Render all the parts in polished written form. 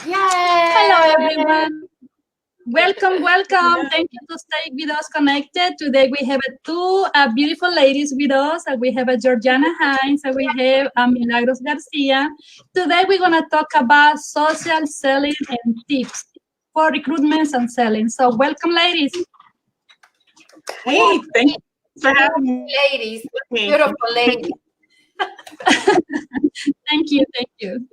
Yay! Hello, everyone. Welcome, welcome. Thank you to stay with us connected. Today we have two beautiful ladies with us. We have Georgiana Hines and we have Milagros Garcia. Today we're going to talk about social selling and tips for recruitment and selling. So welcome, ladies. Hey, thank you for having me. Ladies, beautiful ladies. Thank you, thank you.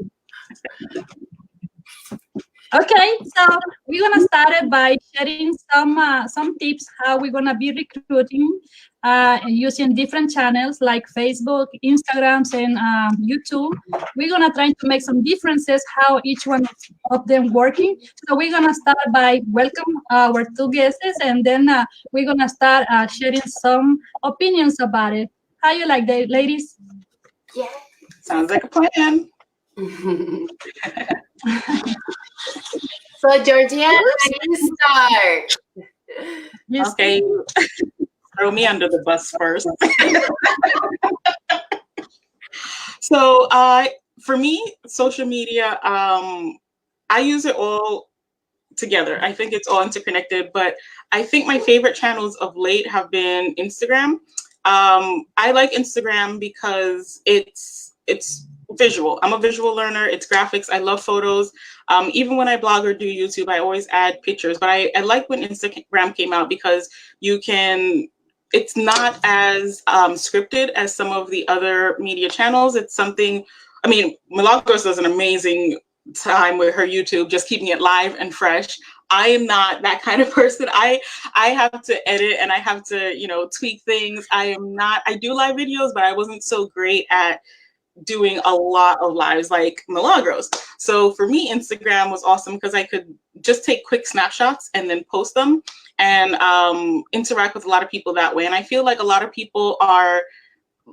Okay, so we're gonna start it by sharing some tips how we're gonna be recruiting using different channels like Facebook, Instagrams, and YouTube. We're gonna try to make some differences how each one of them working. So we're gonna start by welcome our two guests, and then we're gonna start sharing some opinions about it. How you like that, ladies? Yeah. Sounds like a plan. So, Georgiana, you start. Okay, throw me under the bus first. So, for me, social media, I use it all together. I think it's all interconnected, but I think my favorite channels of late have been Instagram. I like Instagram because it's visual. I'm a visual learner. It's graphics. I love photos. Even when I blog or do YouTube, I always add pictures. But I like when Instagram came out because you can. It's not as scripted as some of the other media channels. It's something. I mean, Milagros does an amazing time with her YouTube, just keeping it live and fresh. I am not that kind of person. I have to edit and I have to, tweak things. I do live videos, but I wasn't so great at doing a lot of lives like Milagros. So for me, Instagram was awesome because I could just take quick snapshots and then post them and interact with a lot of people that way. And I feel like a lot of people are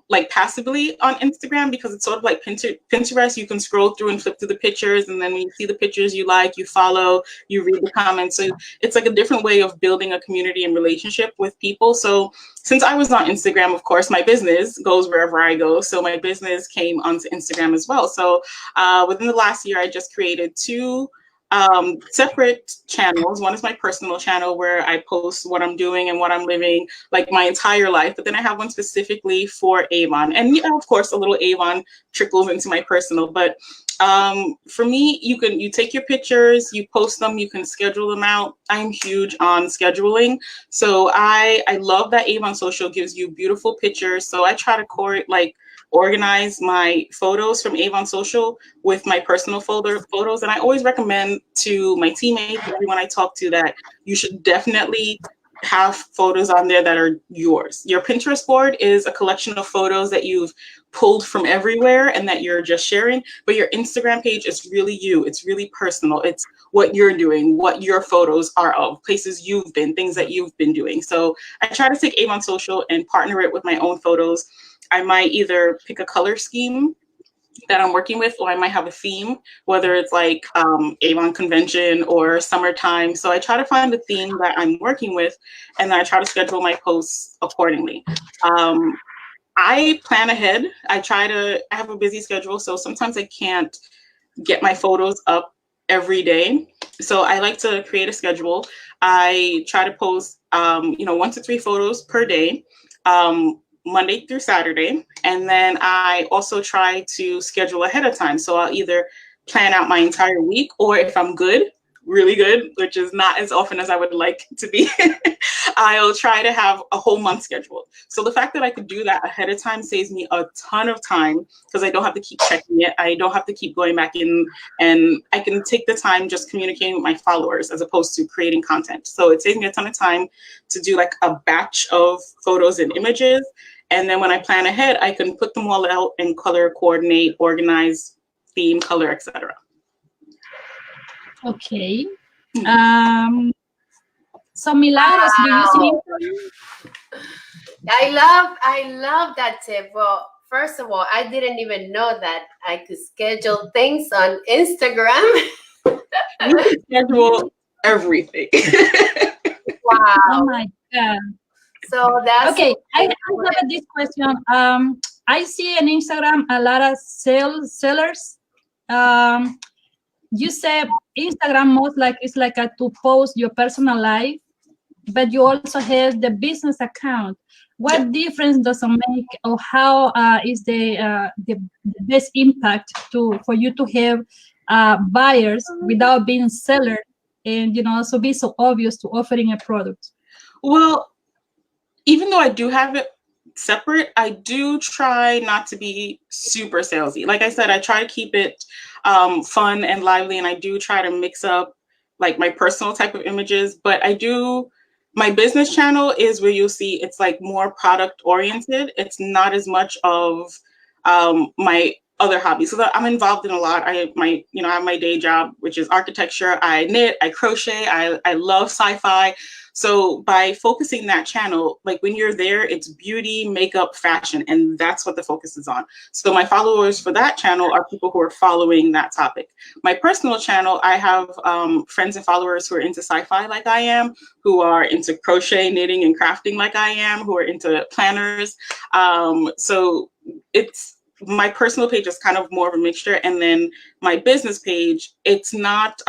like passively on Instagram because it's sort of like Pinterest. You can scroll through and flip through the pictures, and then when you see the pictures you like, you follow, you read the comments. So it's like a different way of building a community and relationship with people. So since I was on Instagram, of course, my business goes wherever I go. So my business came onto Instagram as well. So within the last year, I just created two separate channels. One is my personal channel where I post what I'm doing and what I'm living, like my entire life. But then I have one specifically for Avon, and of course, a little Avon trickles into my personal. But for me, you take your pictures, you post them, you can schedule them out. I'm huge on scheduling, so I love that Avon Social gives you beautiful pictures. So I try to organize my photos from Avon Social with my personal photos. And I always recommend to my teammates, everyone I talk to, that you should definitely have photos on there that are yours. Your Pinterest board is a collection of photos that you've pulled from everywhere and that you're just sharing, but your Instagram page is really you. It's really personal. It's what you're doing, what your photos are of, places you've been, things that you've been doing. So I try to take Avon Social and partner it with my own photos. I might either pick a color scheme that I'm working with, or I might have a theme, whether it's like Avon convention or summertime. So I try to find the theme that I'm working with, and then I try to schedule my posts accordingly. I plan ahead. I have a busy schedule, so sometimes I can't get my photos up every day. So I like to create a schedule. I try to post, 1 to 3 photos per day. Monday through Saturday. And then I also try to schedule ahead of time. So I'll either plan out my entire week, or if I'm good, really good, which is not as often as I would like to be, I'll try to have a whole month scheduled. So the fact that I could do that ahead of time saves me a ton of time because I don't have to keep checking it. I don't have to keep going back in, and I can take the time just communicating with my followers as opposed to creating content. So it saves me a ton of time to do like a batch of photos and images. And then when I plan ahead, I can put them all out and color coordinate, organize, theme, color, etc. Okay. So Milagros, do you see? I love that tip. Well, first of all, I didn't even know that I could schedule things on Instagram. You can schedule everything. Wow. Oh my God. So that's okay. I have this question. I see on Instagram a lot of sellers. you say Instagram most like it's like a to post your personal life, but you also have the business account. What difference does it make, or how is the best impact for you to have buyers without being seller, and also be so obvious to offering a product? Well, even though I do have it separate, I do try not to be super salesy. Like I said, I try to keep it fun and lively, and I do try to mix up like my personal type of images, but my business channel is where you'll see it's like more product oriented. It's not as much of my other hobbies. So I'm involved in a lot. I have my day job, which is architecture. I knit, I crochet, I love sci-fi. So by focusing that channel, like when you're there, it's beauty, makeup, fashion, and that's what the focus is on. So my followers for that channel are people who are following that topic. My personal channel, I have friends and followers who are into sci-fi like I am, who are into crochet, knitting, and crafting like I am, who are into planners. So my personal page is kind of more of a mixture, and then my business page, it's not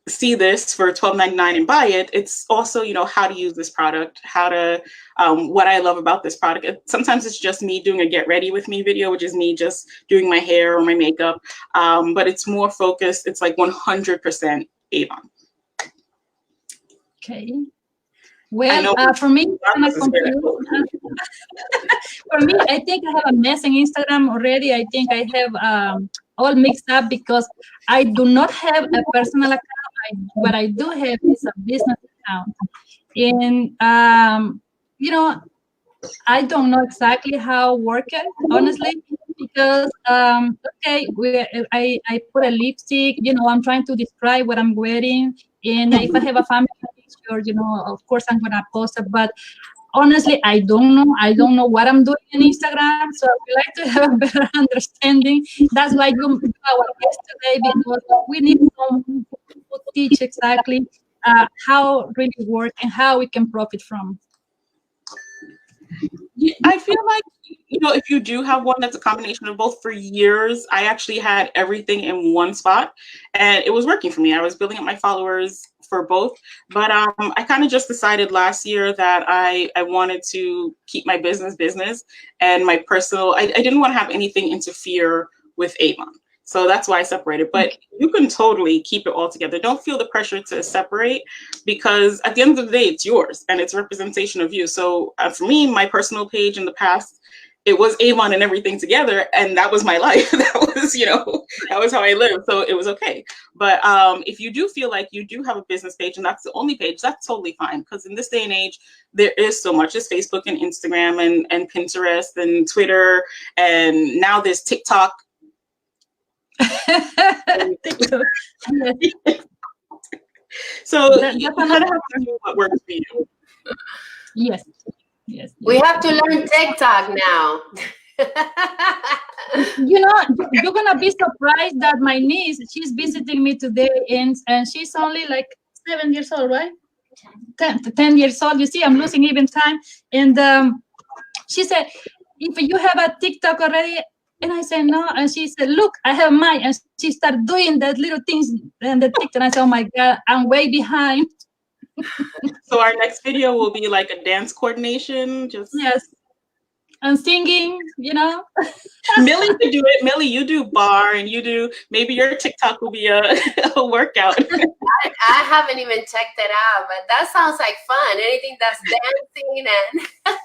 see this for $12.99 and buy it. It's also, how to use this product, how to, what I love about this product. Sometimes it's just me doing a get ready with me video, which is me just doing my hair or my makeup. But it's more focused. It's like 100% Avon. Okay. Well, for me, for me, I think I have a mess in Instagram already. I think I have all mixed up because I do not have a personal account. What I do have is a business account, and I don't know exactly how to work it, honestly, because okay, I put a lipstick. I'm trying to describe what I'm wearing, and if I have a family picture, of course I'm gonna post it, but honestly, I don't know what I'm doing on Instagram, so I would like to have a better understanding. That's why you our guest today, because we need someone who teach exactly how it really work and how we can profit from. I feel like, if you do have one that's a combination of both, for years, I actually had everything in one spot and it was working for me. I was building up my followers for both, but I kind of just decided last year that I wanted to keep my business and my personal, I didn't want to have anything interfere with Avon. So that's why I separated, but you can totally keep it all together. Don't feel the pressure to separate, because at the end of the day, it's yours and it's representation of you. So for me, my personal page in the past, it was Avon and everything together, and that was my life. That was, that was how I lived. So it was okay. But if you do feel like you do have a business page and that's the only page, that's totally fine. Because in this day and age, there is so much. There's Facebook and Instagram and Pinterest and Twitter, and now there's TikTok. So you kind of have to do what works for you. Yes. We have to learn TikTok now. You're gonna be surprised that my niece, she's visiting me today, and she's only like 7 years old, right? 10 years old. You see, I'm losing even time. And she said, if you have a TikTok already. And I said, no. And she said, look, I have mine. And she started doing that little things and the TikTok. And I said, oh my God, I'm way behind. So our next video will be like a dance coordination. Yes. And singing, Millie could do it. Millie, you do bar, and maybe your TikTok will be a workout. I haven't even checked it out, but that sounds like fun. Anything that's dancing and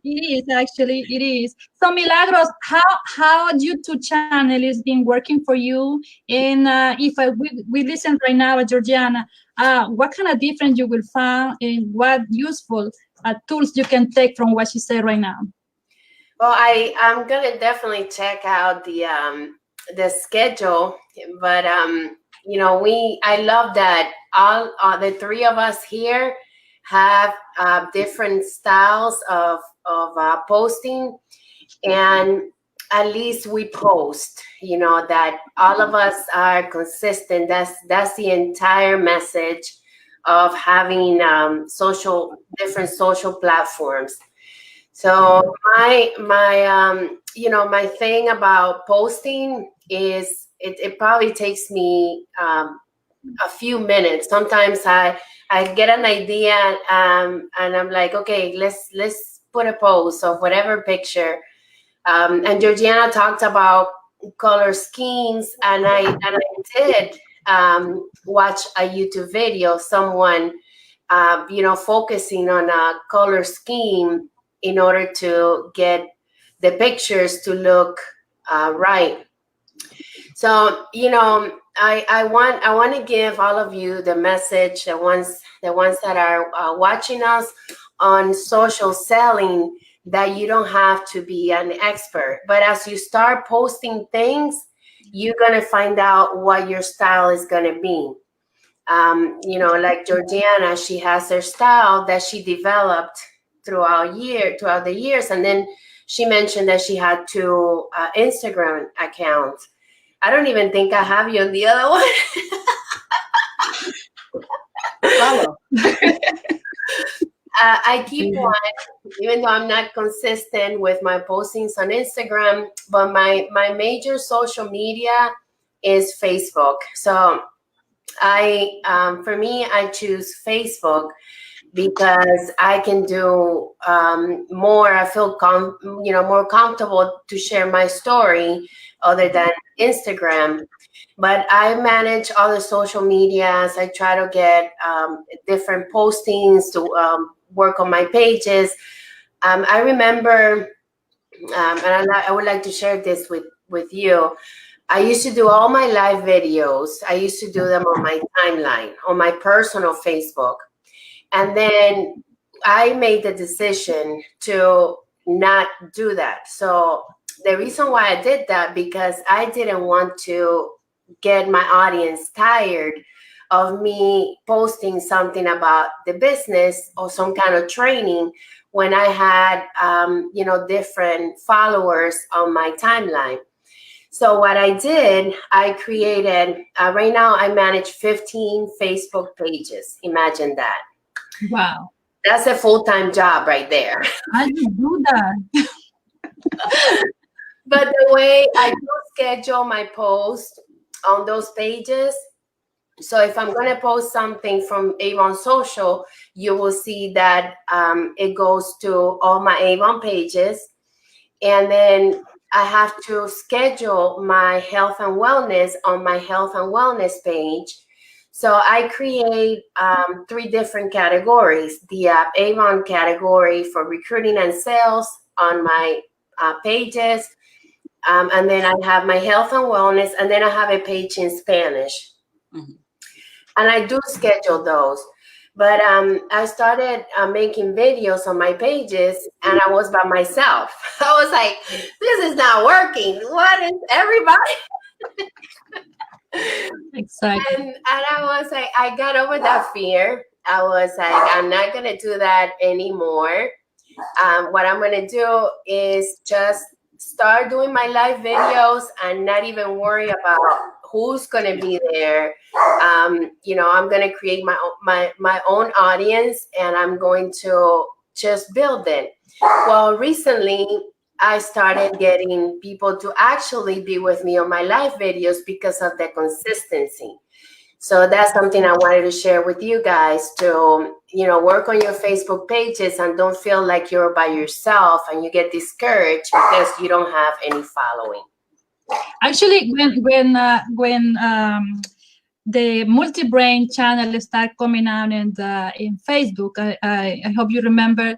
It is actually. It is. So Milagros, how YouTube channel is been working for you? And if we listen right now at Georgiana, what kind of difference you will find, and what useful tools you can take from what she said right now? Well, I'm gonna definitely check out the schedule, but I love that all the three of us here have different styles of posting, and at least we post, that all of us are consistent. That's the entire message of having different social platforms. So my you know, my thing about posting is it probably takes me a few minutes. Sometimes I get an idea and I'm like, okay, let's put a post of whatever picture. And Georgiana talked about color schemes, and I did watch a YouTube video, someone you know, focusing on a color scheme in order to get the pictures to look right. So, you know, I want to give all of you the message, the ones that are watching us on social selling, that you don't have to be an expert. But as you start posting things, you're going to find out what your style is going to be. You know, like Georgiana, she has her style that she developed throughout the years. And then she mentioned that she had 2 Instagram accounts. I don't even think I have you on the other one. Follow. I keep one, even though I'm not consistent with my postings on Instagram, but my major social media is Facebook. So for me, I choose Facebook because I can do more. I feel more comfortable to share my story other than Instagram. But I manage other social medias. I try to get different postings to work on my pages. I remember, and I would like to share this with you. I used to do all my live videos. I used to do them on my timeline, on my personal Facebook. And then I made the decision to not do that. So the reason why I did that, because I didn't want to get my audience tired of me posting something about the business or some kind of training when I had, different followers on my timeline. So what I did, I created, right now I manage 15 Facebook pages. Imagine that. Wow. That's a full-time job right there. How do you do that? But the way I do schedule my post on those pages, so if I'm going to post something from Avon Social, you will see that it goes to all my Avon pages. And then I have to schedule my health and wellness on my health and wellness page. So I create 3 different categories. The Avon category for recruiting and sales on my pages. And then I have my health and wellness, and then I have a page in Spanish. Mm-hmm. And I do schedule those. But I started making videos on my pages, and I was by myself. I was like, this is not working. What is everybody? Exactly. And I was like, I got over that fear. I was like, I'm not going to do that anymore. What I'm going to do is just start doing my live videos and not even worry about who's going to be there. I'm going to create my own audience, and I'm going to just build it. Well, recently I started getting people to actually be with me on my live videos because of the consistency. So that's something I wanted to share with you guys to, work on your Facebook pages and don't feel like you're by yourself and you get discouraged because you don't have any following. Actually, when the multi-brain channel start coming out in Facebook, I hope you remember,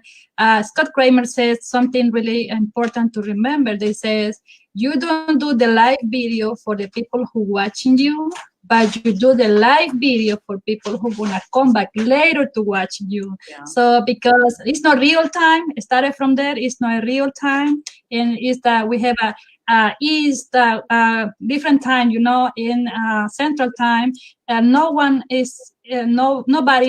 Scott Kramer says something really important to remember. They says, you don't do the live video for the people who watching you, but you do the live video for people who want to come back later to watch you. Yeah. So because it's not real time, it started from there, it's not real time, and it's that we have a different time, in Central Time, and nobody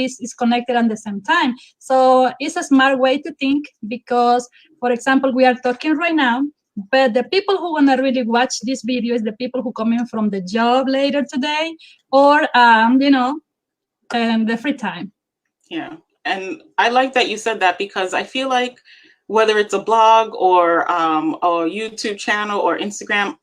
is connected at the same time. So it's a smart way to think, because, for example, we are talking right now, but the people who want to really watch this video is the people who come in from the job later today, or and the free time. Yeah, and I like that you said that, because I feel like whether it's a blog or a YouTube channel or Instagram,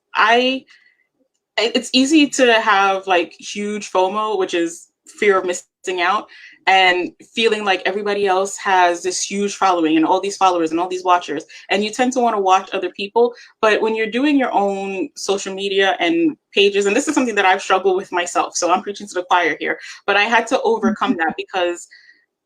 it's easy to have like huge FOMO, which is fear of missing out, and feeling like everybody else has this huge following and all these followers and all these watchers, and you tend to want to watch other people. But when you're doing your own social media and pages, and this is something that I've struggled with myself, so I'm preaching to the choir here, but I had to overcome that, because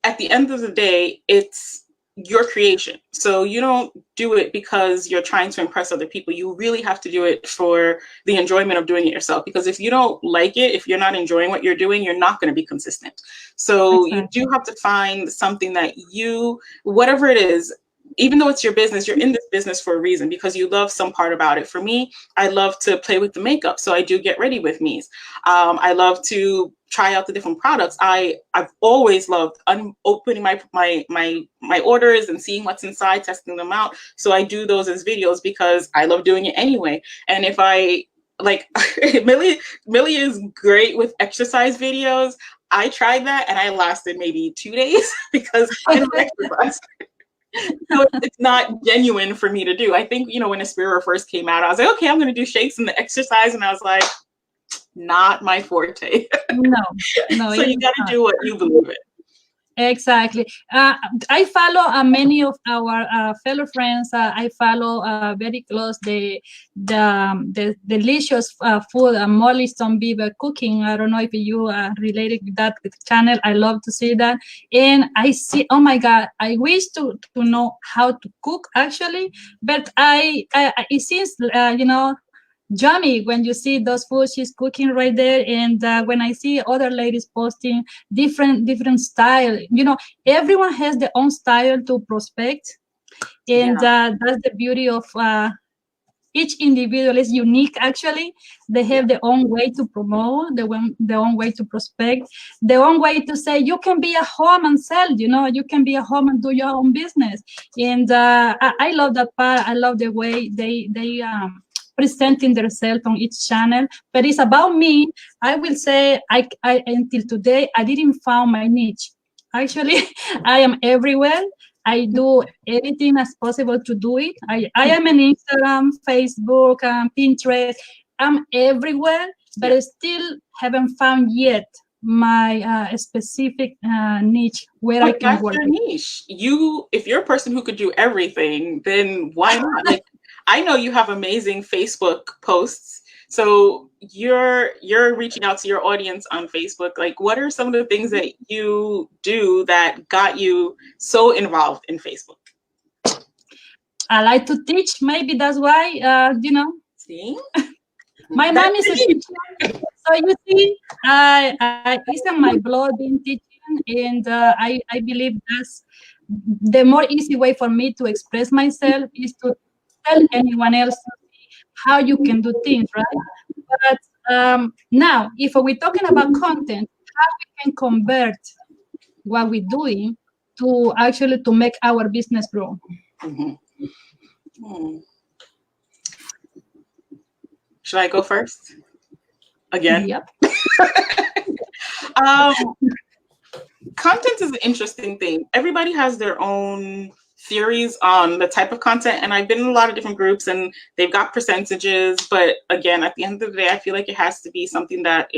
at the end of the day, it's your creation. So you don't do it because you're trying to impress other people. You really have to do it for the enjoyment of doing it yourself. Because if you don't like it, if you're not enjoying what you're doing, you're not going to be consistent. So you do have to find something that you, whatever it is, even though it's your business, you're in this business for a reason, because you love some part about it. For me, I love to play with the makeup, so I do get ready with me's. I love to try out the different products. I've always loved opening my orders and seeing what's inside, testing them out. So I do those as videos because I love doing it anyway. And if I like, Millie is great with exercise videos. I tried that and I lasted maybe 2 days because I don't exercise. So it's not genuine for me to do. I think, you know, when Aspira first came out, I was like, okay, I'm going to do shakes and the exercise. And I was like, not my forte. No. So you got to do what you believe in. Exactly. I follow many of our fellow friends. I follow very close the delicious food, Molly Bieber cooking. I don't know if you are related with that channel. I love to see that, and I see. Oh my God! I wish to know how to cook actually, but it seems you know, yummy when you see those foods she's cooking right there. And when I see other ladies posting different style, you know, everyone has their own style to prospect, and that's the beauty of each individual is unique. Actually, they have their own way to promote, their own way to prospect, their own way to say you can be at home and sell. You know, you can be at home and do your own business. And I love that part. I love the way they presenting themselves on each channel. But it's about me. I will say I until today I didn't find my niche. Actually, I am everywhere. I do everything as possible to do it. I am on Instagram, Facebook, Pinterest. I'm everywhere, but I still haven't found yet my specific niche where I can work. Your niche. If you're a person who could do everything, then why not? Like, I know you have amazing Facebook posts. So you're reaching out to your audience on Facebook. Like, what are some of the things that you do that got you so involved in Facebook? I like to teach. Maybe that's why, you know. See? My mom is a teacher. So you see, I is on my blog being teaching, and I believe that's the more easy way for me to express myself is to tell anyone else how you can do things, right? But now, if we're talking about content, how we can convert what we're doing to actually to make our business grow. Should I go first? Again? Yep. Content is an interesting thing. Everybody has their own theories on the type of content, and I've been in a lot of different groups and they've got percentages, but again, at the end of the day, I feel like it has to be something that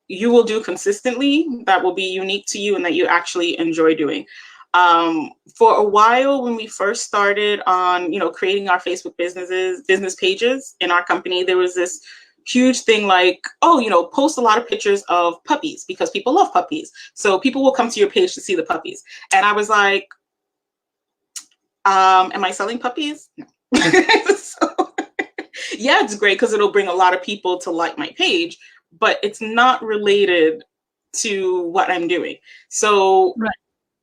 you will do consistently, that will be unique to you, and that you actually enjoy doing. For a while, when we first started on, you know, creating our Facebook business pages in our company, there was this huge thing like, oh, you know, post a lot of pictures of puppies because people love puppies. So people will come to your page to see the puppies. And I was like, am I selling puppies? No. So, yeah, it's great because it'll bring a lot of people to like my page, but it's not related to what I'm doing. So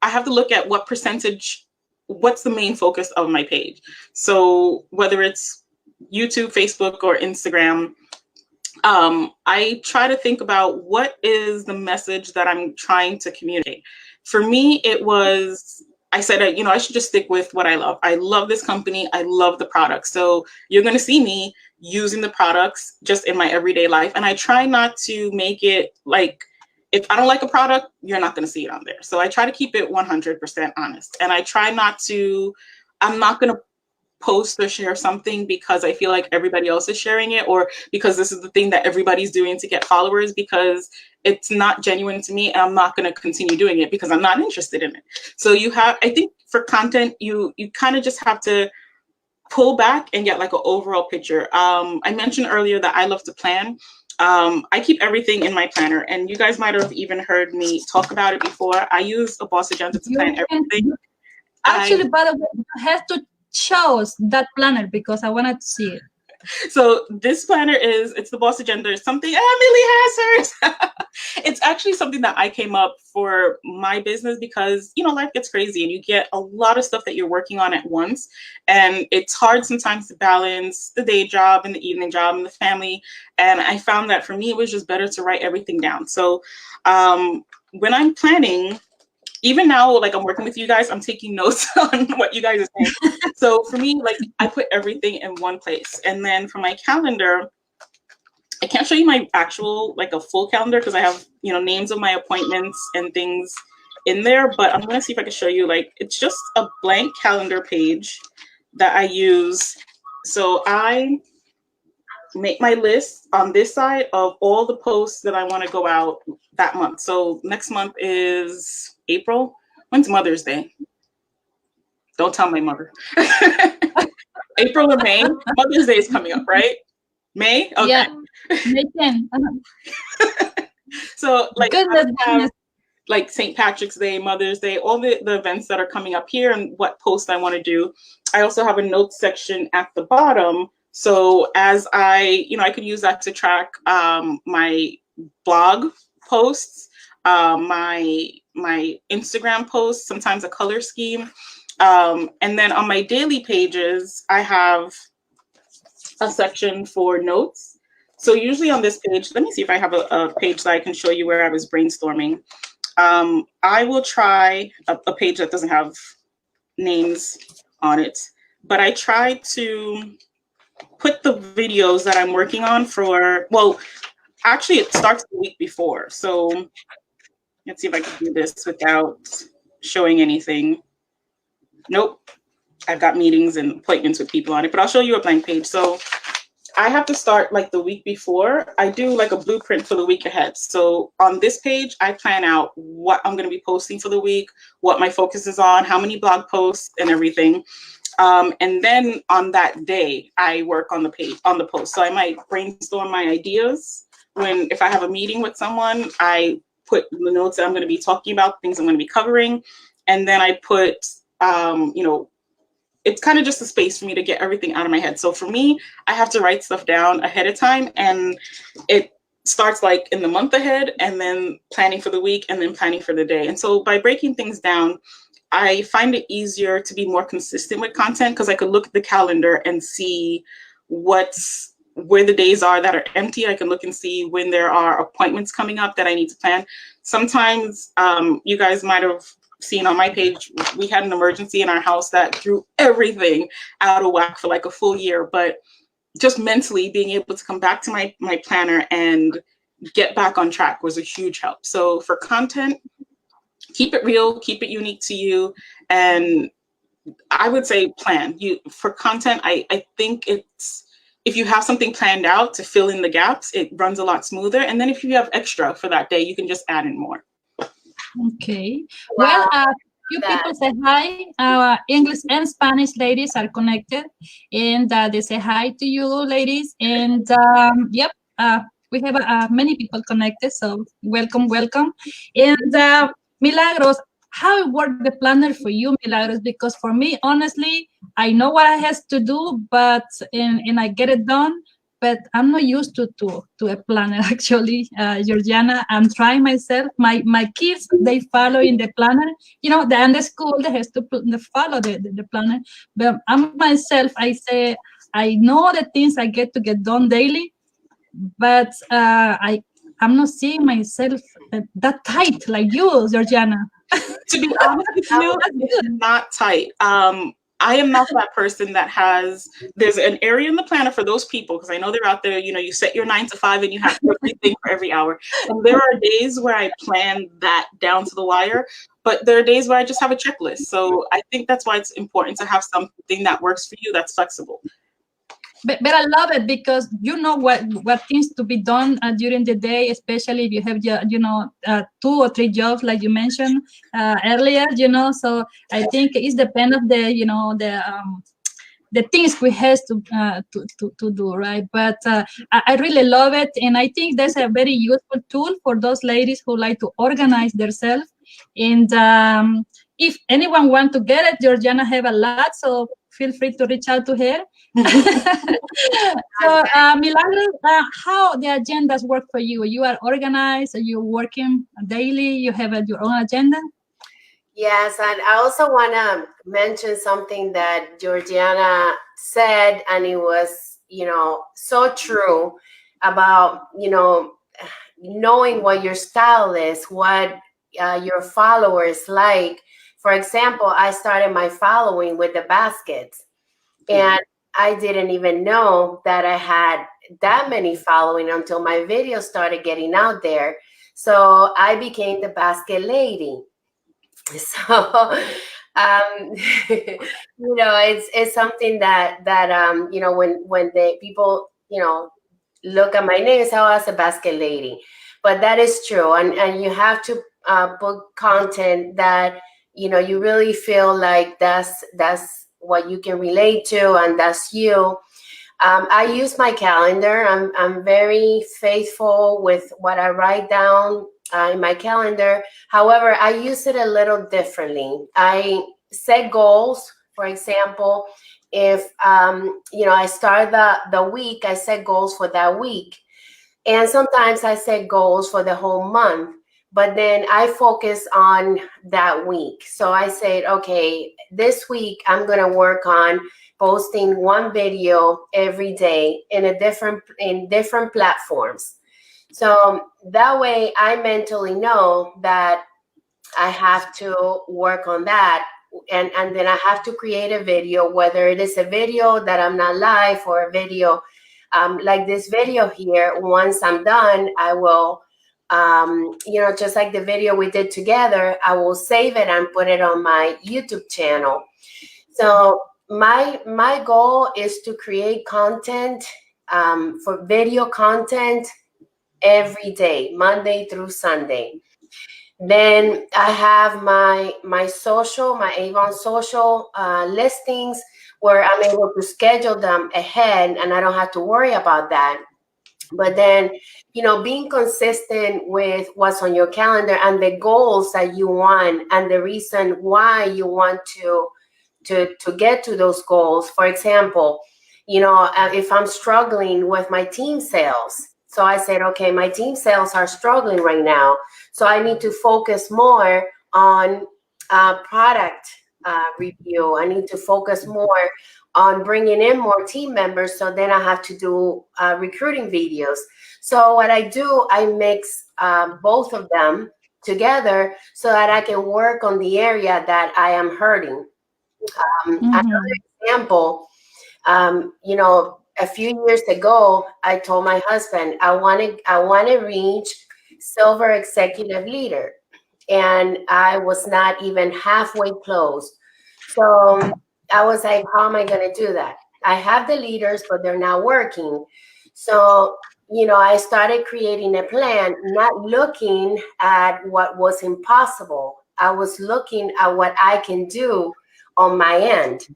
I have to look at what percentage, what's the main focus of my page. So whether it's YouTube, Facebook, or Instagram, I try to think about what is the message that I'm trying to communicate. For me, it was, I said, you know, I should just stick with what I love. I love this company. I love the products. So you're going to see me using the products just in my everyday life. And I try not to make it like if I don't like a product, you're not going to see it on there. So I try to keep it 100% honest. And I try not to, I'm not going to post or share something because I feel like everybody else is sharing it, or because this is the thing that everybody's doing to get followers, because it's not genuine to me, and I'm not going to continue doing it because I'm not interested in it. So you have, I think for content, you kind of just have to pull back and get like an overall picture. I mentioned earlier that I love to plan. I keep everything in my planner, and you guys might have even heard me talk about it before. I use a boss agenda to plan everything. Actually, by the way, you have to show us that planner because I wanted to see it. So this planner it's the boss agenda. It's something Emily has hers. It's actually something that I came up for my business because, you know, life gets crazy and you get a lot of stuff that you're working on at once. And it's hard sometimes to balance the day job and the evening job and the family. And I found that for me, it was just better to write everything down. So when I'm planning, even now, like I'm working with you guys, I'm taking notes on what you guys are saying. So for me, like I put everything in one place. And then for my calendar, I can't show you my actual, like a full calendar because I have, you know, names of my appointments and things in there. But I'm going to see if I can show you, like, it's just a blank calendar page that I use. So I make my list on this side of all the posts that I want to go out that month. So next month is April. When's Mother's Day? Don't tell my mother. April or May? Mother's Day is coming up, right? May? Okay. Yeah, May 10. So like, Goodness, like St. Patrick's Day, Mother's Day, all the events that are coming up here and what post I want to do. I also have a notes section at the bottom. So as I could use that to track my blog posts, my Instagram posts, sometimes a color scheme. And then on my daily pages, I have a section for notes. So usually on this page, let me see if I have a page that I can show you where I was brainstorming. I will try a page that doesn't have names on it, but I try to put the videos that I'm working on for, well, actually it starts the week before. So let's see if I can do this without showing anything. Nope, I've got meetings and appointments with people on it, but I'll show you a blank page. So I have to start like the week before. I do like a blueprint for the week ahead. So on this page, I plan out what I'm going to be posting for the week, what my focus is on, how many blog posts and everything. And then on that day, I work on the page, on the post. So I might brainstorm my ideas. If I have a meeting with someone, I put the notes that I'm going to be talking about, things I'm going to be covering. And then I put, it's kind of just a space for me to get everything out of my head. So for me, I have to write stuff down ahead of time, and it starts like in the month ahead, and then planning for the week, and then planning for the day. And so by breaking things down, I find it easier to be more consistent with content because I could look at the calendar and see where the days are that are empty. I can look and see when there are appointments coming up that I need to plan. Sometimes you guys might have seen on my page, we had an emergency in our house that threw everything out of whack for like a full year, but just mentally being able to come back to my planner and get back on track was a huge help. So for content, keep it real, keep it unique to you. And I would say plan. For content, I think if you have something planned out to fill in the gaps, it runs a lot smoother. And then if you have extra for that day, you can just add in more. Okay. Wow. Well, few people say hi. English and Spanish ladies are connected, and they say hi to you, ladies. And yep, we have many people connected, so welcome. And Milagros, how worked the planner for you, Milagros? Because for me, honestly, I know what I have to do, but and I get it done. But I'm not used to a planner, actually, Georgiana. I'm trying myself. My kids, they follow in the planner. You know, they're in the school, they have to follow the planner. But I'm myself, I say, I know the things I get to get done daily, but I'm not seeing myself that tight like you, Georgiana. To be honest with you, it's not tight. I am not that person that there's an area in the planner for those people, because I know they're out there, you set your 9 to 5 and you have everything for every hour. And there are days where I plan that down to the wire, but there are days where I just have a checklist. So I think that's why it's important to have something that works for you, that's flexible. But I love it because you know what things to be done during the day, especially if you have 2 or 3 jobs like you mentioned earlier. So I think it's depend of the things we have to do, right? But I really love it, and I think that's a very useful tool for those ladies who like to organize themselves. And if anyone want to get it, Georgiana have a lot, so feel free to reach out to her. So, Milagros, how the agendas work for you? You are organized? Are you working daily? You have your own agenda? Yes, and I also want to mention something that Georgiana said, and it was, so true about, knowing what your style is, what your followers like. For example, I started my following with the baskets, and I didn't even know that I had that many following until my videos started getting out there. So I became the basket lady. So it's something that when the people look at my name, it's how as a basket lady. But that is true, and you have to put content that you really feel like that's what you can relate to, and that's you. I use my calendar. I'm very faithful with what I write down in my calendar. However, I use it a little differently. I set goals. For example, if I start the week, I set goals for that week, and sometimes I set goals for the whole month. But then I focus on that week. So I said, okay, this week I'm going to work on posting one video every day in different platforms. So that way I mentally know that I have to work on that. And then I have to create a video, whether it is a video that I'm not live or a video like this video here. Once I'm done, I will just like the video we did together, I will save it and put it on my YouTube channel. So my goal is to create content for video content every day, Monday through Sunday. Then I have my social, my Avon social listings where I'm able to schedule them ahead and I don't have to worry about that. But then, being consistent with what's on your calendar and the goals that you want and the reason why you want to get to those goals. For example, if I'm struggling with my team sales, so I said, okay, my team sales are struggling right now. So I need to focus more on product review. I need to focus more on bringing in more team members. So then I have to do recruiting videos. So what I do, I mix both of them together so that I can work on the area that I am hurting. Another example, a few years ago, I told my husband, I want to reach silver executive leader. And I was not even halfway close. So I was like, how am I going to do that? I have the leaders, but they're not working. So, I started creating a plan, not looking at what was impossible. I was looking at what I can do on my end.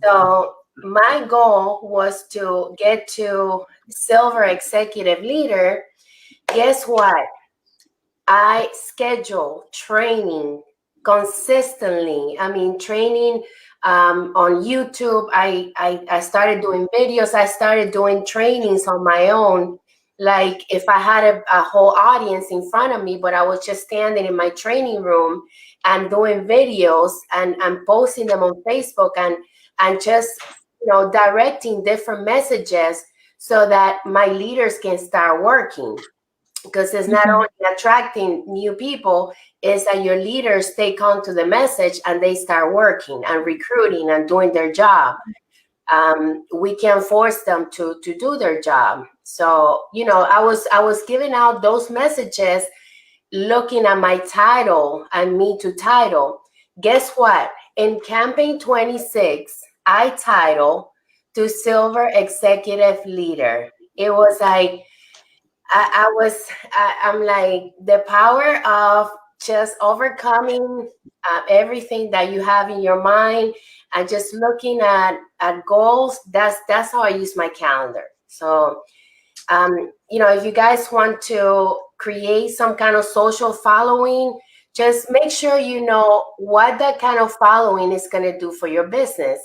So my goal was to get to silver executive leader. Guess what? I schedule training consistently. I mean, training on YouTube. I started doing videos. I started doing trainings on my own. Like if I had a whole audience in front of me, but I was just standing in my training room and doing videos and posting them on Facebook and just, directing different messages so that my leaders can start working. because it's not only attracting new people, it's that your leaders take on to the message and they start working and recruiting and doing their job. We can't force them to do their job. So, you know, I was giving out those messages looking at my title and Me Too title. Guess what? In campaign 26, I title to Silver Executive Leader. It was like, I'm like, the power of just overcoming everything that you have in your mind and just looking at goals. That's how I use my calendar. So, you know, if you guys want to create some kind of social following, just make sure you know what that kind of following is going to do for your business.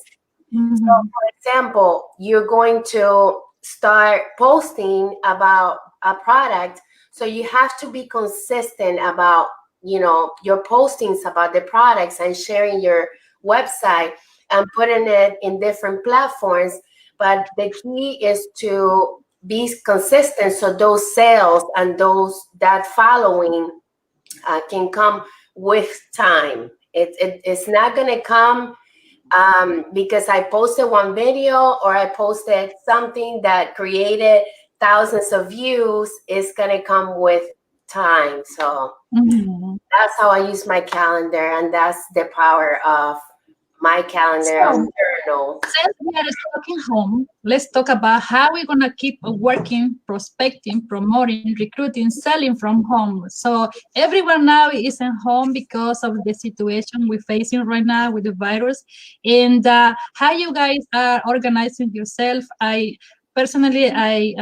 So, for example, you're going to start posting about a product, so you have to be consistent about, you know, your postings about the products and sharing your website and putting it in different platforms. But the key is to be consistent, so those sales and that following can come with time. It's not going to come because I posted one video or I posted something that created thousands of views. It's going to come with time. So that's how I use my calendar, and that's the power of my calendar and journal. Since we are talking home, let's talk about how we're gonna keep working, prospecting, promoting, recruiting, selling from home. So everyone now is at home because of the situation we're facing right now with the virus. And how you guys are organizing yourself? Personally, I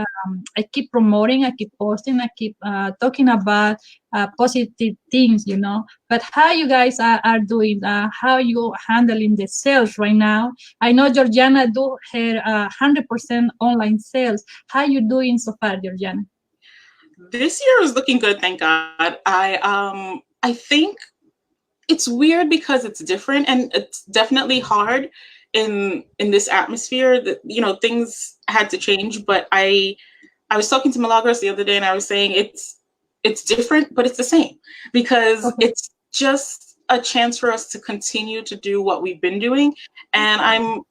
keep promoting, I keep posting, I keep talking about positive things, you know. But how you guys are doing? How you handling the sales right now? I know Georgiana do her 100% online sales. How you doing so far, Georgiana? This year is looking good, thank God. I think it's weird because it's different and it's definitely hard in this atmosphere that, you know, things had to change. But I was talking to Milagros the other day and I was saying it's different, but it's the same, because it's just a chance for us to continue to do what we've been doing. And I'm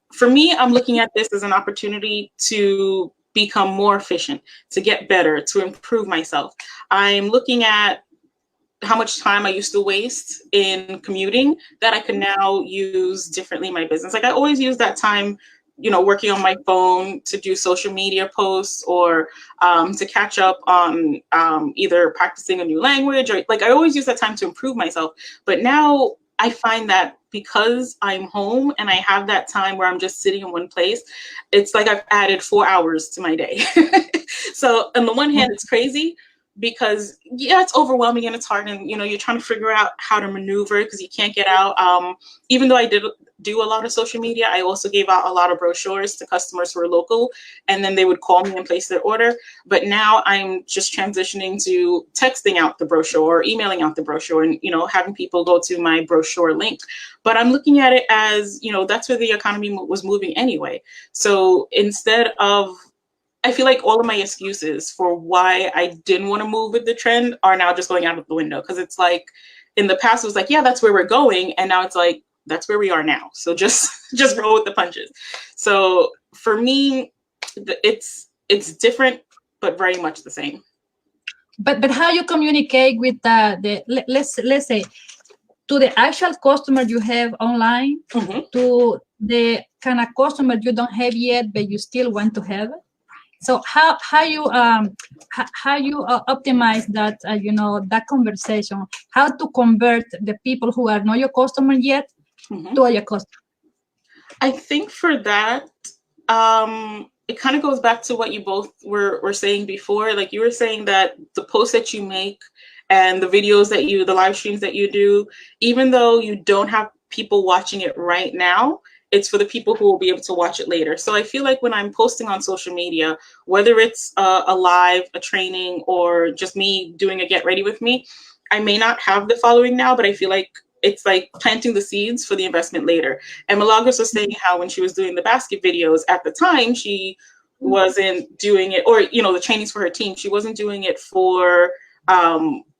looking at this as an opportunity to become more efficient, to get better, to improve myself. I'm looking at how much time I used to waste in commuting that I can now use differently in my business. Like I always use that time, you know, working on my phone to do social media posts or to catch up on either practicing a new language, or like I always use that time to improve myself. But now I find that because I'm home and I have that time where I'm just sitting in one place, it's like I've added 4 hours to my day. So on the one hand, it's crazy, because yeah, it's overwhelming and it's hard, and you know, you're trying to figure out how to maneuver because you can't get out. Even though I did do a lot of social media, I also gave out a lot of brochures to customers who are local, and then they would call me and place their order. But now I'm just transitioning to texting out the brochure or emailing out the brochure, and you know, having people go to my brochure link. But I'm looking at it as, you know, that's where the economy was moving anyway. So instead of, I feel like all of my excuses for why I didn't want to move with the trend are now just going out of the window. Because it's like, in the past, it was like, yeah, that's where we're going. And now it's like, that's where we are now. So just roll with the punches. So for me, it's different, but very much the same. But how you communicate with let's say, to the actual customer you have online, to the kind of customer you don't have yet, but you still want to have? So how you optimize that, you know, that conversation, how to convert the people who are not your customer yet to your customer? I think for that, it kind of goes back to what you both were saying before. Like you were saying that the posts that you make and the videos that the live streams that you do, even though you don't have people watching it right now, it's for the people who will be able to watch it later. So I feel like when I'm posting on social media, whether it's a live, a training, or just me doing a get ready with me, I may not have the following now, but I feel like it's like planting the seeds for the investment later. And Milagros was saying how when she was doing the basket videos at the time, she wasn't doing it, or, you know, the trainings for her team, she wasn't doing it for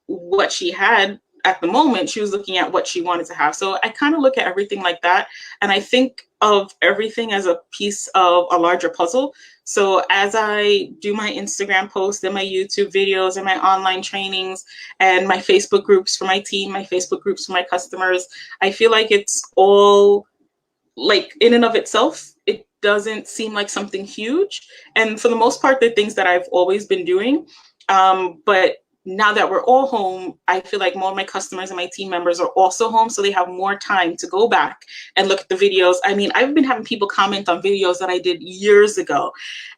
what she had at the moment. She was looking at what she wanted to have. So I kind of look at everything like that. And I think of everything as a piece of a larger puzzle. So as I do my Instagram posts and my YouTube videos and my online trainings and my Facebook groups for my team, my Facebook groups for my customers, I feel like it's all, like, in and of itself, it doesn't seem like something huge. And for the most part, they're things that I've always been doing. But now that we're all home, I feel like more of my customers and my team members are also home, so they have more time to go back and look at the videos. I mean, I've been having people comment on videos that I did years ago,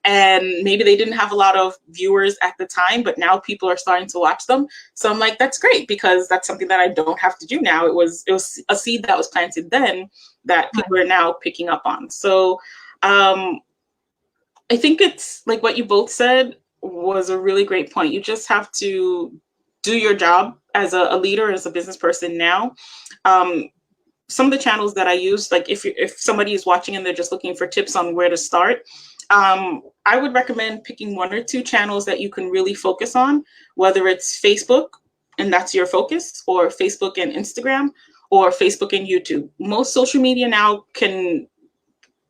and maybe they didn't have a lot of viewers at the time, but now people are starting to watch them. So I'm like, that's great, because that's something that I don't have to do now. It was a seed that was planted then that people are now picking up on. So I think it's like what you both said was a really great point. You just have to do your job as a leader, as a business person now. Some of the channels that I use, like if somebody is watching and they're just looking for tips on where to start, I would recommend picking 1 or 2 channels that you can really focus on, whether it's Facebook and that's your focus, or Facebook and Instagram, or Facebook and YouTube. Most social media now can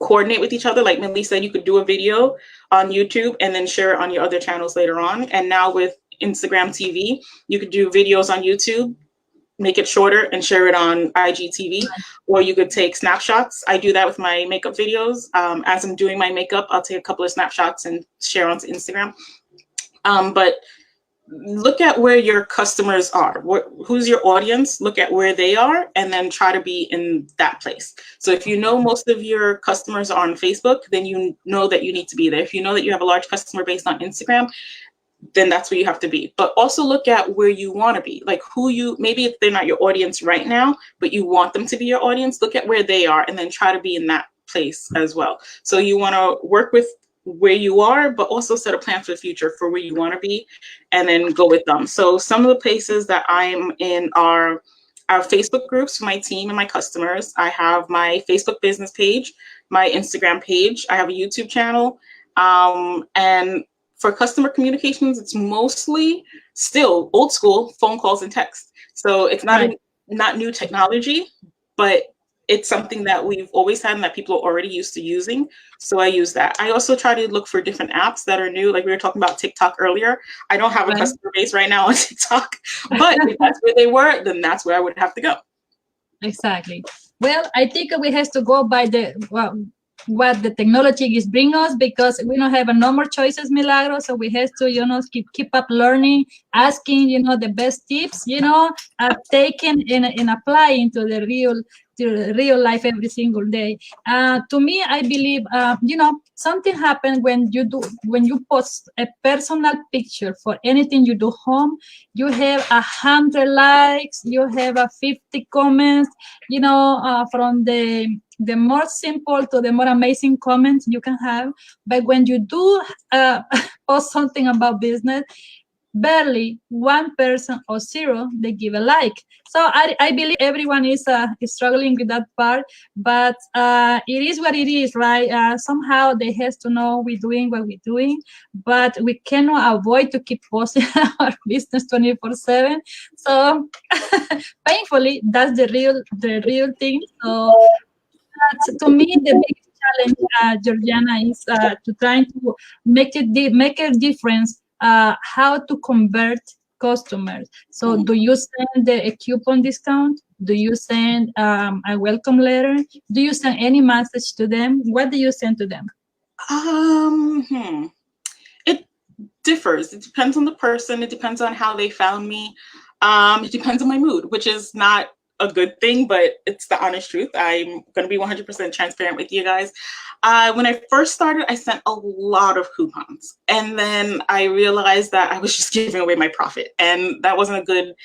coordinate with each other. Like Millie said, you could do a video on YouTube and then share it on your other channels later on. And now with Instagram TV, you could do videos on YouTube, make it shorter and share it on IGTV, or you could take snapshots. I do that with my makeup videos. As I'm doing my makeup, I'll take a couple of snapshots and share onto Instagram. But look at where your customers are. Who's your audience? Look at where they are, and then try to be in that place. So if you know most of your customers are on Facebook, then you know that you need to be there. If you know that you have a large customer base on Instagram, then that's where you have to be. But also look at where you want to be, like maybe if they're not your audience right now, but you want them to be your audience, look at where they are and then try to be in that place as well. So you want to work with where you are, but also set a plan for the future for where you want to be, and then go with them. So some of the places that I'm in are our Facebook groups for my team and my customers. I have my Facebook business page, my Instagram page. I have a YouTube channel. And for customer communications, it's mostly still old school phone calls and text. So it's not new technology, but it's something that we've always had and that people are already used to using. So I use that. I also try to look for different apps that are new. Like we were talking about TikTok earlier. I don't have a customer base right now on TikTok, but if that's where they were, then that's where I would have to go. Exactly. Well, I think we have to go by what the technology is bringing us, because we don't have no more choices, Milagros. So we have to, keep up learning, asking, the best tips, taking and applying to the real life every single day. To me, I believe, something happens when you post a personal picture for anything you do home. You have 100 likes, you have 50 comments, from the more simple to the more amazing comments you can have. But when you do post something about business, barely one person or 0, they give a like. So I believe everyone is struggling with that part, but it is what it is, right? Somehow they have to know we're doing what we're doing, but we cannot avoid to keep posting our business 24/7. So painfully, that's the real thing. So to me, the biggest challenge, Georgiana, is to try to make a difference. How to convert customers. So do you send a coupon discount? Do you send a welcome letter? Do you send any message to them? What do you send to them? It differs. It depends on the person. It depends on how they found me. It depends on my mood, which is not a good thing, but it's the honest truth. I'm going to be 100% transparent with you guys. When I first started, I sent a lot of coupons, and then I realized that I was just giving away my profit, and that wasn't a good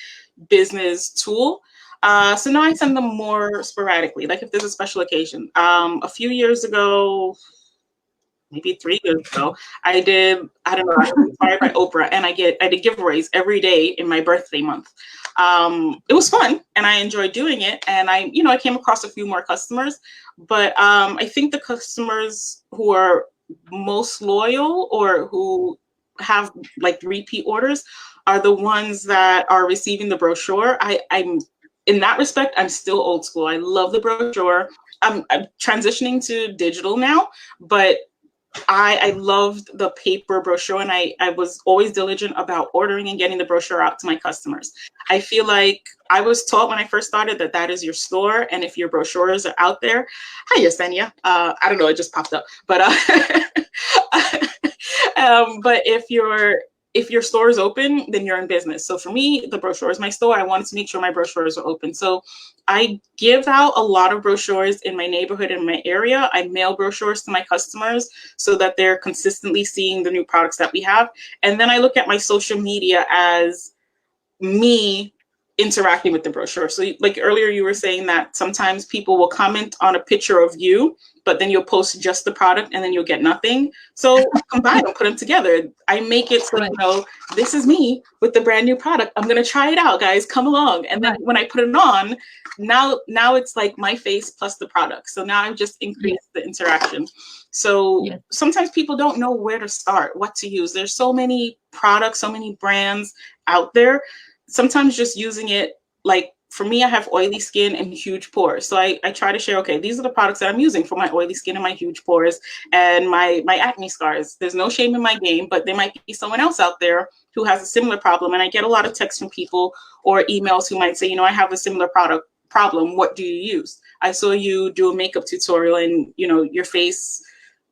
business tool. So now I send them more sporadically, like if there's a special occasion. A few years ago, maybe 3 years ago, I was inspired by Oprah, and I did giveaways every day in my birthday month. It was fun, and I enjoyed doing it, and I came across a few more customers, but I think the customers who are most loyal or who have like repeat orders are the ones that are receiving the brochure. I'm in that respect, I'm still old school. I love the brochure. I'm transitioning to digital now, but I loved the paper brochure, and I was always diligent about ordering and getting the brochure out to my customers. I feel like I was taught when I first started that is your store, and if your brochures are out there, hi Yesenia. I don't know, it just popped up, but but if your store is open, then you're in business. So for me, the brochure is my store. I wanted to make sure my brochures are open. So I give out a lot of brochures in my neighborhood, in my area. I mail brochures to my customers so that they're consistently seeing the new products that we have. And then I look at my social media as me interacting with the brochure. So like earlier you were saying that sometimes people will comment on a picture of you, but then you'll post just the product and then you'll get nothing. So combine them, put them together. I make it so, you know, this is me with the brand new product. I'm going to try it out, guys, come along. And then when I put it on, now it's like my face plus the product. So now I've just increased the interaction. So sometimes people don't know where to start, what to use. There's so many products, so many brands out there. Sometimes just using it, like for me, I have oily skin and huge pores. So I try to share, okay, these are the products that I'm using for my oily skin and my huge pores and my acne scars. There's no shame in my game, but there might be someone else out there who has a similar problem. And I get a lot of texts from people or emails who might say, you know, I have a similar problem. What do you use? I saw you do a makeup tutorial and, you know, your face,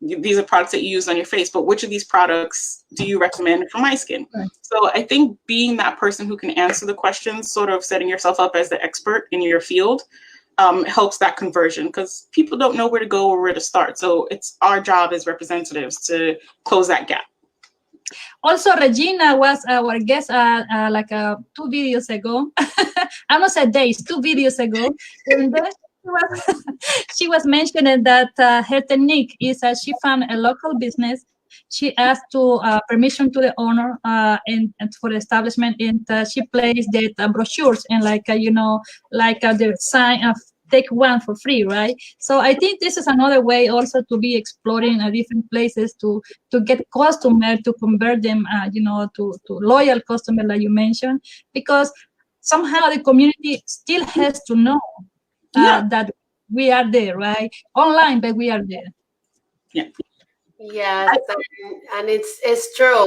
these are products that you use on your face, but which of these products do you recommend for my skin? Right. So I think being that person who can answer the questions, sort of setting yourself up as the expert in your field, helps that conversion, because people don't know where to go or where to start. So it's our job as representatives to close that gap. Also, Regina was our guest like 2 videos ago. I'm not saying days, 2 videos ago. And she was mentioning that her technique is she found a local business. She asked permission to the owner and for the establishment, and she placed the brochures and like you know, like the sign of take one for free, right? So I think this is another way also to be exploring different places to get customers, to convert them, you know, to loyal customers like you mentioned, because somehow the community still has to know that we are there, right? Online, but we are there. Yeah. Yes, and it's true.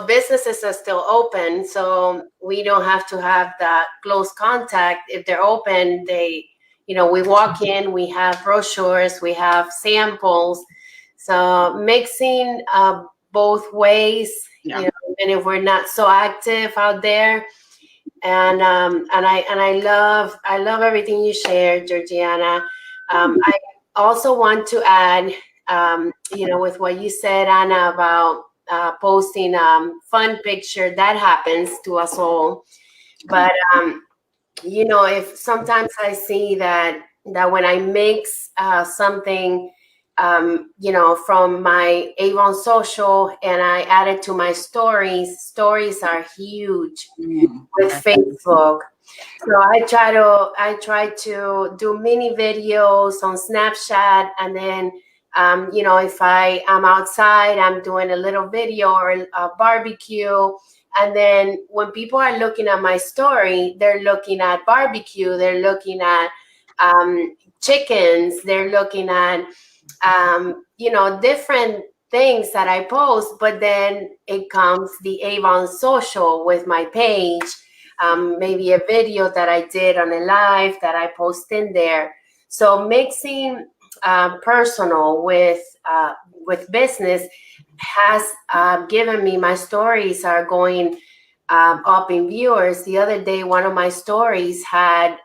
Businesses are still open, so we don't have to have that close contact. If they're open, you know, we walk in, we have brochures, we have samples. So mixing both ways, you know, even if we're not so active out there. And I love everything you shared, Georgiana. I also want to add, you know, with what you said, Ana, about posting fun picture, that happens to us all. But you know, if sometimes I see that when I mix something, you know, from my Avon social and I add it to my stories are huge with Facebook. So I try to do mini videos on Snapchat, and then you know, if I am outside, I'm doing a little video or a barbecue. And then when people are looking at my story, they're looking at barbecue, they're looking at chickens, they're looking at, you know, different things that I post. But then it comes the Avon social with my page, maybe a video that I did on a live that I post in there. So mixing personal with business has given me, my stories are going up in viewers. The other day, one of my stories had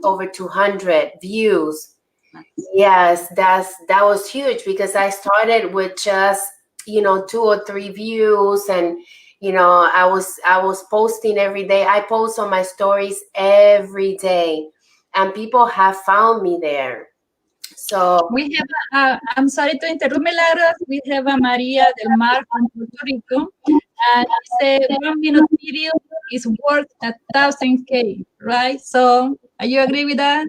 over 200 views. Nice. Yes, that was huge, because I started with just, you know, 2 or 3 views, and you know, I was posting every day. I post on my stories every day, and people have found me there. So we have, I'm sorry to interrupt, Milagros. We have a Maria del Mar from Puerto Rico, and she said 1 minute video is worth 1,000K, right? So, you agree with that?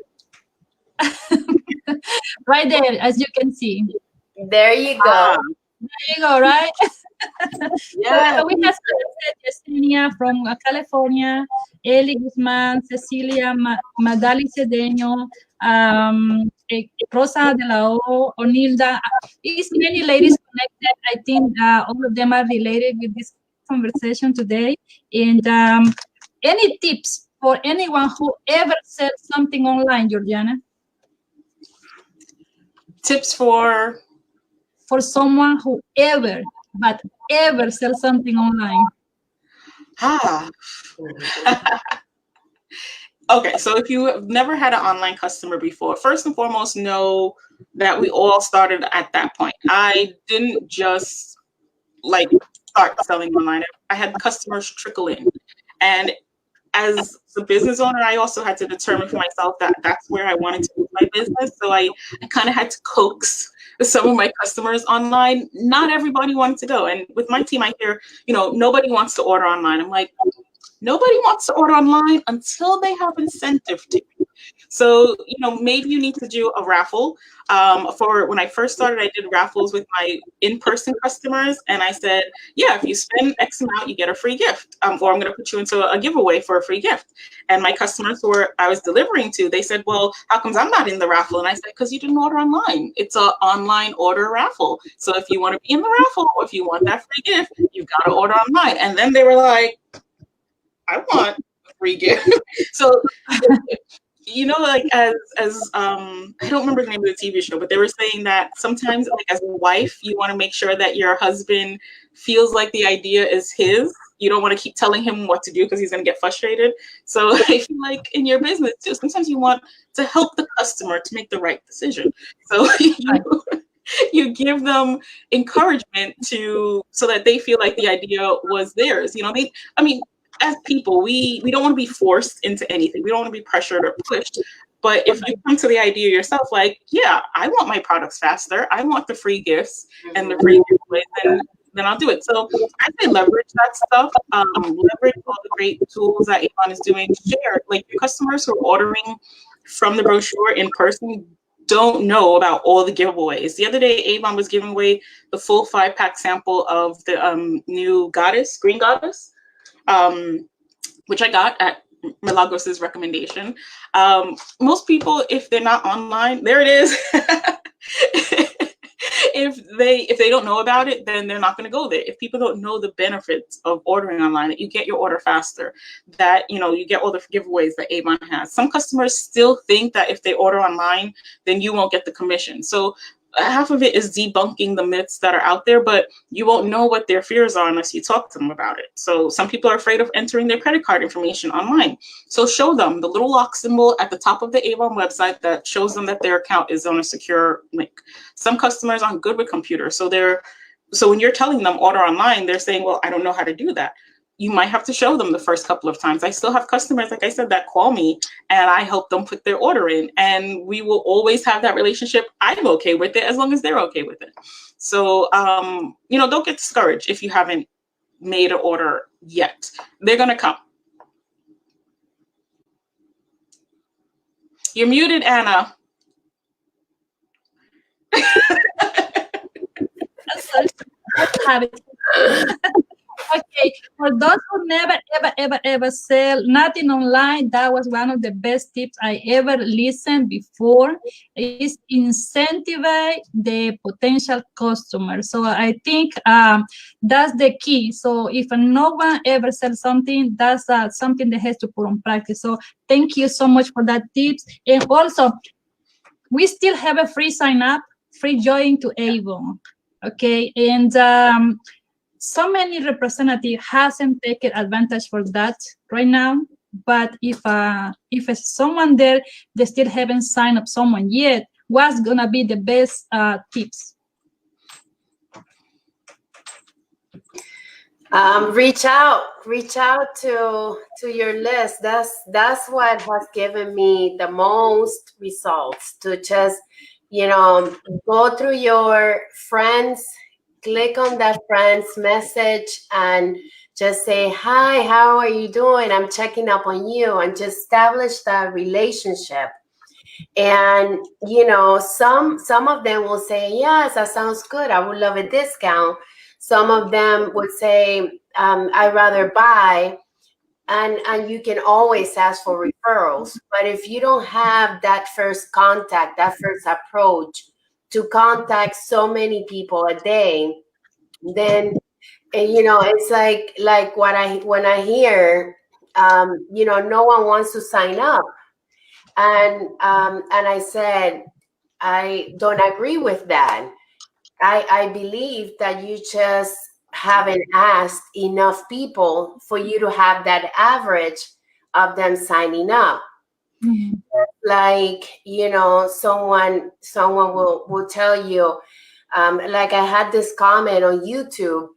Right there, as you can see. There you go. There you go, right? Yeah. So we have Yesenia from California, Eli Guzman, Cecilia Madali Cedeño, Rosa de la O, Onilda. It's many ladies connected. I think all of them are related with this conversation today. And any tips for anyone who ever sells something online, Georgiana? Tips for someone who ever sells something online. Okay, so if you have never had an online customer before, first and foremost, know that we all started at that point. I didn't just like start selling online. I had customers trickle in. And as the business owner, I also had to determine for myself that that's where I wanted to move my business. So I kind of had to coax some of my customers online. Not everybody wanted to go. And with my team, I hear, nobody wants to order online. I'm like, nobody wants to order online until they have incentive to. So, maybe you need to do a raffle. For when I first started, I did raffles with my in-person customers. And I said, yeah, if you spend X amount, you get a free gift. Or I'm going to put you into a giveaway for a free gift. And my customers who I was delivering to, they said, well, how comes I'm not in the raffle? And I said, because you didn't order online. It's an online order raffle. So if you want to be in the raffle, or if you want that free gift, you've got to order online. And then they were like, I want a free gift. So, like as I don't remember the name of the TV show, but they were saying that sometimes, like as a wife, you want to make sure that your husband feels like the idea is his. You don't want to keep telling him what to do because he's going to get frustrated. So I feel like in your business too, sometimes you want to help the customer to make the right decision. So you give them encouragement so that they feel like the idea was theirs. As people, we don't want to be forced into anything. We don't want to be pressured or pushed. But if you come to the idea yourself, like, yeah, I want my products faster. I want the free gifts and the free giveaways, then I'll do it. So I say leverage that stuff. Leverage all the great tools that Avon is doing. Share, like your customers who are ordering from the brochure in person don't know about all the giveaways. The other day, Avon was giving away the full 5-pack sample of the new Green Goddess. Which I got at Milagros' recommendation. Most people, if they're not online, there it is. If they don't know about it, then they're not going to go there. If people don't know the benefits of ordering online, that you get your order faster, that you get all the giveaways that Avon has. Some customers still think that if they order online, then you won't get the commission. So half of it is debunking the myths that are out there, but you won't know what their fears are unless you talk to them about it. So some people are afraid of entering their credit card information online. So show them the little lock symbol at the top of the Avon website that shows them that their account is on a secure link. Some customers aren't good with computers. So when you're telling them order online, they're saying, well, I don't know how to do that. You might have to show them the first couple of times. I still have customers, like I said, that call me and I help them put their order in, and we will always have that relationship. I'm okay with it as long as they're okay with it. So, don't get discouraged if you haven't made an order yet. They're going to come. You're muted, Anna. Okay, for those who never, ever sell nothing online, that was one of the best tips I ever listened before, is incentivize the potential customer. So I think that's the key. So if no one ever sells something, that's something that has to put on practice. So thank you so much for that tips. And also, we still have a free sign up, free join to Avon. Okay, and so many representatives hasn't taken advantage for that right now. But if someone there, they still haven't signed up someone yet, what's gonna be the best tips? Reach out to your list. That's what has given me the most results, to just go through your friends, click on that friend's message and just say, hi, how are you doing? I'm checking up on you, and just establish that relationship. And you know, some of them will say, yes, that sounds good, I would love a discount. Some of them would say, I'd rather buy. And you can always ask for referrals. But if you don't have that first contact, that first approach to contact so many people a day, then you know, it's like what I when I hear, you know, no one wants to sign up. And I said, I don't agree with that. I believe that you just haven't asked enough people for you to have that average of them signing up. Mhm. Like, you know, someone will tell you, like I had this comment on YouTube,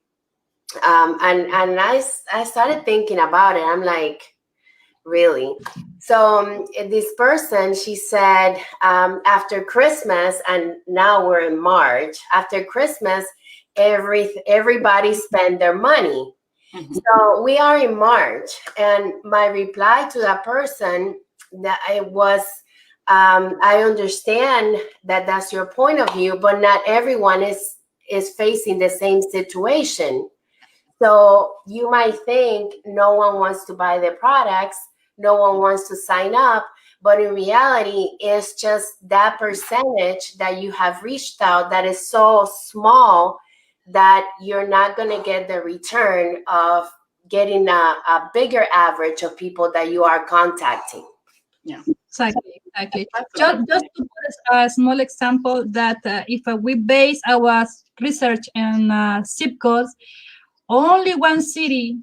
and I started thinking about it. I'm like, really? So this person, she said, after Christmas, and now we're in March. After Christmas, everybody spend their money. Mhm. So we are in March, and my reply to that person that it was, I understand that that's your point of view, but not everyone is facing the same situation. So you might think no one wants to buy their products, no one wants to sign up, but in reality, it's just that percentage that you have reached out that is so small that you're not going to get the return of getting a bigger average of people that you are contacting. Yeah. Exactly, exactly. That's a Just, good just point. to put a small example that if we base our research on zip codes, only one city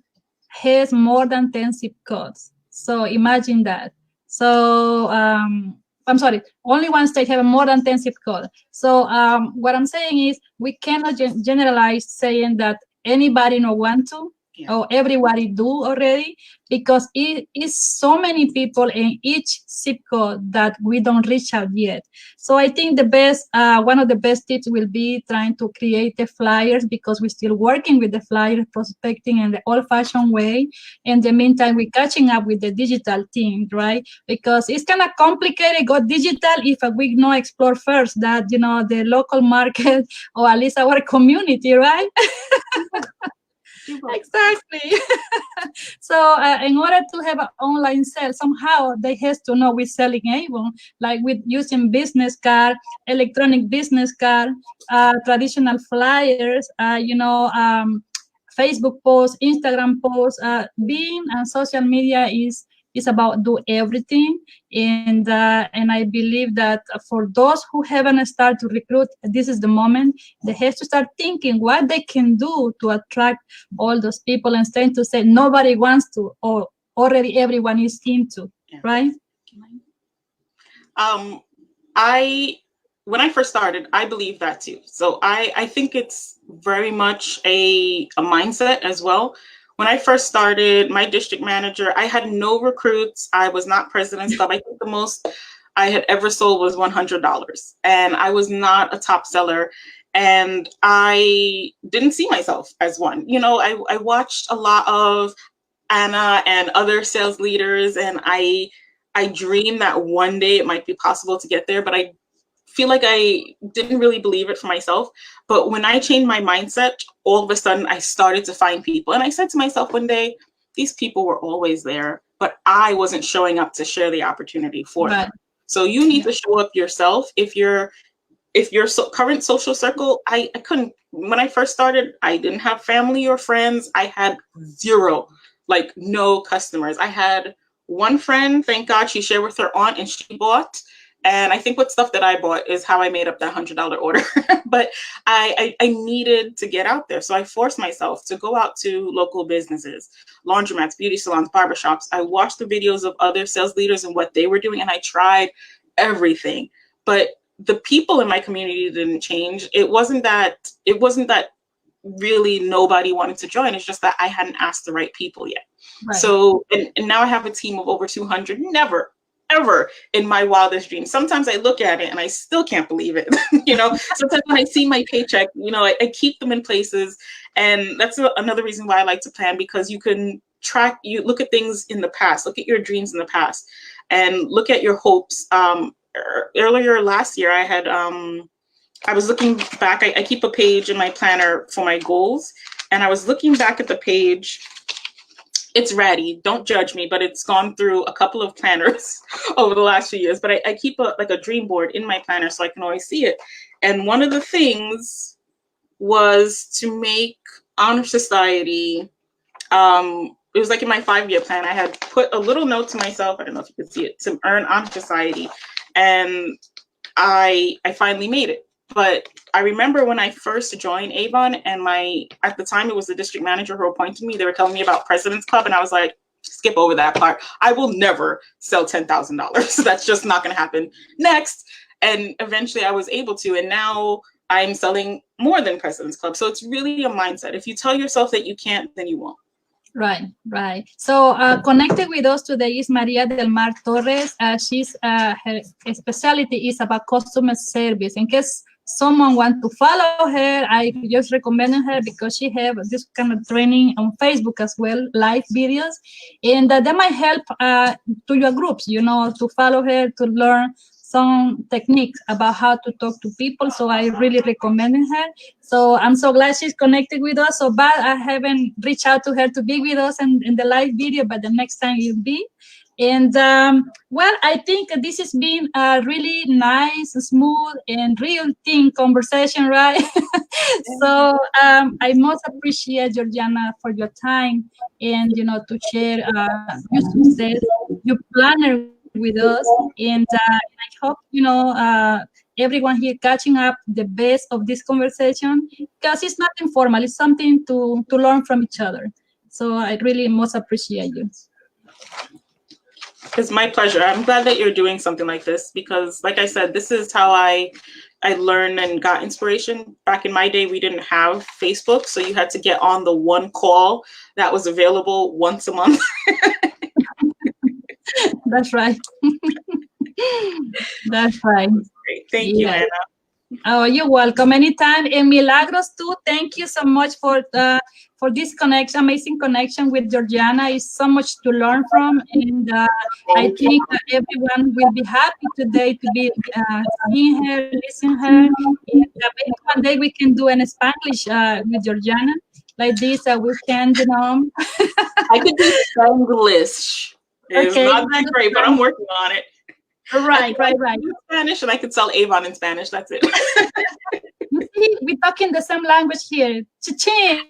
has more than 10 zip codes. So imagine that. So I'm sorry, only one state have more than 10 zip codes. So what I'm saying is we cannot generalize saying that anybody no want to Yeah. or everybody do already, because it is so many people in each zip code that we don't reach out yet. So I think the best, one of the best tips will be trying to create the flyers, because we're still working with the flyer prospecting in the old-fashioned way. In the meantime, we're catching up with the digital team, right? Because it's kind of complicated go digital if we not explore first that, you know, the local market or at least our community, right? Exactly. So in order to have an online sale, somehow they has to know we're selling Avon, like with using business card, electronic business card, traditional flyers, Facebook posts, Instagram posts. Being on social media is about do everything, and I believe that for those who haven't started to recruit, this is the moment they have to start thinking what they can do to attract all those people, instead to say nobody wants to or already everyone is into, Yeah. right? When I first started, I believe that too. So I think it's very much a mindset as well. When I first started, my district manager, I had no recruits. I was not President's Club. I think the most I had ever sold was $100, and I was not a top seller. And I didn't see myself as one. You know, I watched a lot of Ana and other sales leaders, and I dreamed that one day it might be possible to get there, but I feel like I didn't really believe it for myself. But when I changed my mindset, all of a sudden I started to find people. And I said to myself one day, these people were always there, but I wasn't showing up to share the opportunity for them. So you need to show up yourself. If your current social circle, I couldn't, when I first started, I didn't have family or friends. I had zero, like no customers. I had one friend, thank God, she shared with her aunt and she bought. And I think what stuff that I bought is how I made up that $100 order. But I needed to get out there. So I forced myself to go out to local businesses, laundromats, beauty salons, barbershops. I watched the videos of other sales leaders and what they were doing, and I tried everything. But the people in my community didn't change. It wasn't that really nobody wanted to join. It's just that I hadn't asked the right people yet. Right. So, and now I have a team of over 200. Never, ever in my wildest dreams. Sometimes I look at it and I still can't believe it. You know, sometimes when I see my paycheck, you know, I keep them in places. And that's another reason why I like to plan, because you can track, you look at things in the past, look at your dreams in the past, and look at your hopes earlier last year, I had I was looking back. I keep a page in my planner for my goals, and I was looking back at the page. It's ratty, don't judge me, but it's gone through a couple of planners over the last few years. But I keep a dream board in my planner so I can always see it. And one of the things was to make Honor Society, it was like in my 5-year plan, I had put a little note to myself, I don't know if you could see it, to earn Honor Society. And I finally made it. But I remember when I first joined Avon, and at the time it was the district manager who appointed me, they were telling me about President's Club, and I was like, skip over that part. I will never sell $10,000. That's just not going to happen. Next. And eventually I was able to, and now I'm selling more than President's Club. So it's really a mindset. If you tell yourself that you can't, then you won't. Right. So connected with us today is Maria del Mar Torres. She's her specialty is about customer service. In case someone wants to follow her, I just recommend her because she have this kind of training on Facebook as well, live videos, and that might help to your groups, to follow her, to learn some techniques about how to talk to people. So I really recommend her. So I'm so glad she's connected with us. So bad I haven't reached out to her to be with us in the live video, but the next time you'll be. And well, I think this has been a really nice, smooth, and real team conversation, right? So I most appreciate Georgiana for your time and to share your success, your planner with us, and I hope everyone here catching up the best of this conversation, because it's not informal, it's something to learn from each other. So I really most appreciate you. It's my pleasure. I'm glad that you're doing something like this, because like I said, this is how I learned and got inspiration. Back in my day, we didn't have Facebook, so you had to get on the one call that was available once a month. That's right. That's right. Great. Thank you, Ana. Oh, you're welcome. Anytime. And Milagros too, thank you so much for this connection, amazing connection with Georgiana. It's so much to learn from, and I think everyone will be happy today to be seeing her, listening her. And maybe one day we can do an Spanish with Georgiana like this. We can, I could do Spanglish. It's not that great, but I'm working on it. Right. Spanish, and I could sell Avon in Spanish. That's it. You see, we're talking the same language here. Cha-ching.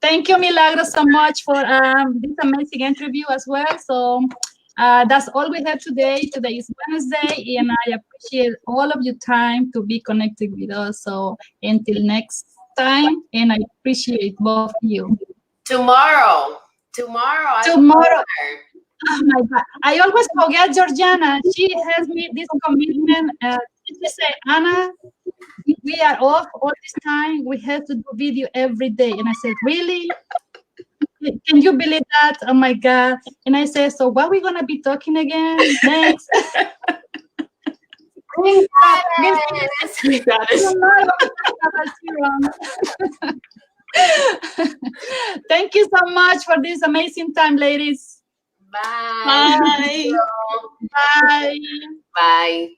Thank you, Milagros, so much for this amazing interview as well. So that's all we have today. Today is Wednesday, and I appreciate all of your time to be connected with us. So until next time, and I appreciate both of you. Tomorrow. Oh my God. I always forget Georgiana. She has made this commitment. She said, Ana, we are off all this time. We have to do video every day. And I said, really? Can you believe that? Oh my God. And I said, so what are we going to be talking again next? Thank you so much for this amazing time, ladies. Bye. Bye. Bye.